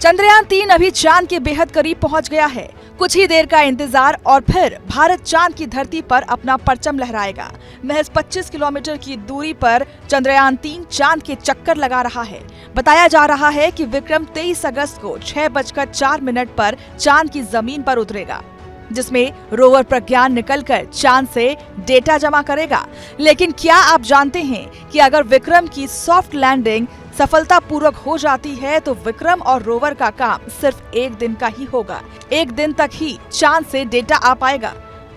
चंद्रयान-3 अभी चांद के बेहद करीब पहुंच गया है। कुछ ही देर का इंतजार और फिर भारत चांद की धरती पर अपना परचम लहराएगा। महज 25 किलोमीटर की दूरी पर चंद्रयान-3 चांद के चक्कर लगा रहा है। बताया जा रहा है कि विक्रम 23 अगस्त को 6:04 पर चांद की जमीन पर उतरेगा, जिसमें रोवर प्रज्ञान निकलकर चांद से डेटा जमा करेगा। लेकिन क्या आप जानते हैं कि अगर विक्रम की सॉफ्ट लैंडिंग सफलतापूर्वक हो जाती है तो विक्रम और रोवर का काम सिर्फ एक दिन का ही होगा। एक दिन तक ही चांद से डेटा आ पाएगा।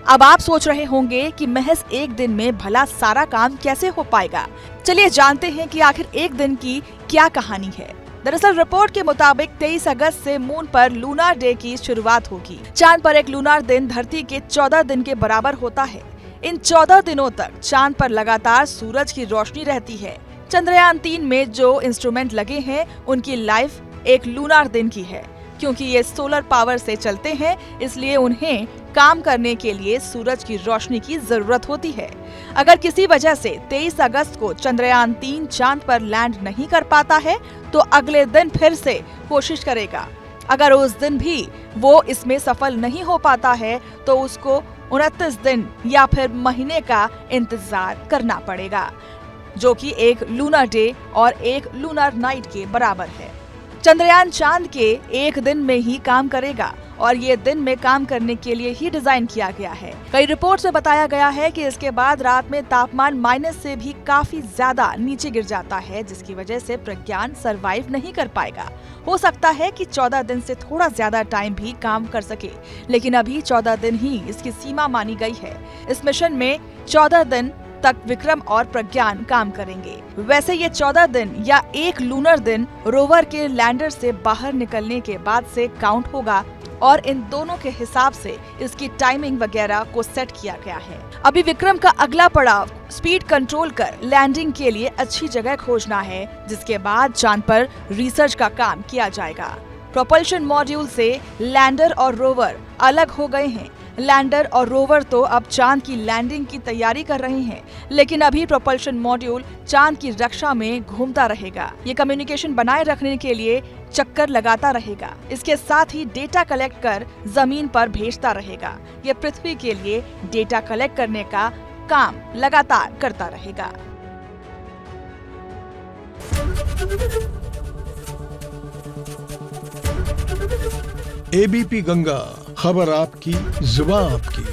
अब आप सोच रहे होंगे कि महज एक दिन में भला सारा काम कैसे हो पाएगा। चलिए जानते हैं कि आखिर एक दिन की क्या कहानी है। दरअसल रिपोर्ट के मुताबिक 23 अगस्त से मून पर लूनार डे की शुरुआत होगी। चांद पर एक लूनार दिन धरती के 14 दिन के बराबर होता है। इन 14 दिनों तक चांद पर लगातार सूरज की रोशनी रहती है। चंद्रयान-3 में जो इंस्ट्रूमेंट लगे हैं उनकी लाइफ एक लूनार दिन की है। क्योंकि ये सोलर पावर से चलते हैं, इसलिए उन्हें काम करने के लिए सूरज की रोशनी की जरूरत होती है। अगर किसी वजह से 23 अगस्त को चंद्रयान-3 चांद पर लैंड नहीं कर पाता है तो अगले दिन फिर से कोशिश करेगा। अगर उस दिन भी वो इसमें सफल नहीं हो पाता है तो उसको 29 दिन या फिर महीने का इंतजार करना पड़ेगा, जो कि एक लूनर डे और एक लूनर नाइट के बराबर है। चंद्रयान चांद के एक दिन में ही काम करेगा और ये दिन में काम करने के लिए ही डिजाइन किया गया है। कई रिपोर्ट में बताया गया है कि इसके बाद रात में तापमान माइनस से भी काफी ज्यादा नीचे गिर जाता है, जिसकी वजह से प्रज्ञान सरवाइव नहीं कर पाएगा। हो सकता है कि 14 दिन से थोड़ा ज्यादा टाइम भी काम कर सके, लेकिन अभी 14 दिन ही इसकी सीमा मानी गई है। इस मिशन में 14 दिन तक विक्रम और प्रज्ञान काम करेंगे। वैसे ये 14 दिन या एक लूनर दिन रोवर के लैंडर से बाहर निकलने के बाद से काउंट होगा और इन दोनों के हिसाब से इसकी टाइमिंग वगैरह को सेट किया गया है। अभी विक्रम का अगला पड़ाव स्पीड कंट्रोल कर लैंडिंग के लिए अच्छी जगह खोजना है, जिसके बाद चांद पर रिसर्च का काम किया जाएगा। प्रोपल्शन मॉड्यूल से लैंडर और रोवर अलग हो गए हैं। लैंडर और रोवर तो अब चांद की लैंडिंग की तैयारी कर रहे हैं, लेकिन अभी प्रोपल्शन मॉड्यूल चांद की रक्षा में घूमता रहेगा। ये कम्युनिकेशन बनाए रखने के लिए चक्कर लगाता रहेगा। इसके साथ ही डेटा कलेक्ट कर जमीन पर भेजता रहेगा। ये पृथ्वी के लिए डेटा कलेक्ट करने का काम लगातार करता रहेगा। एबीपी गंगा, खबर आपकी, जुबान आपकी।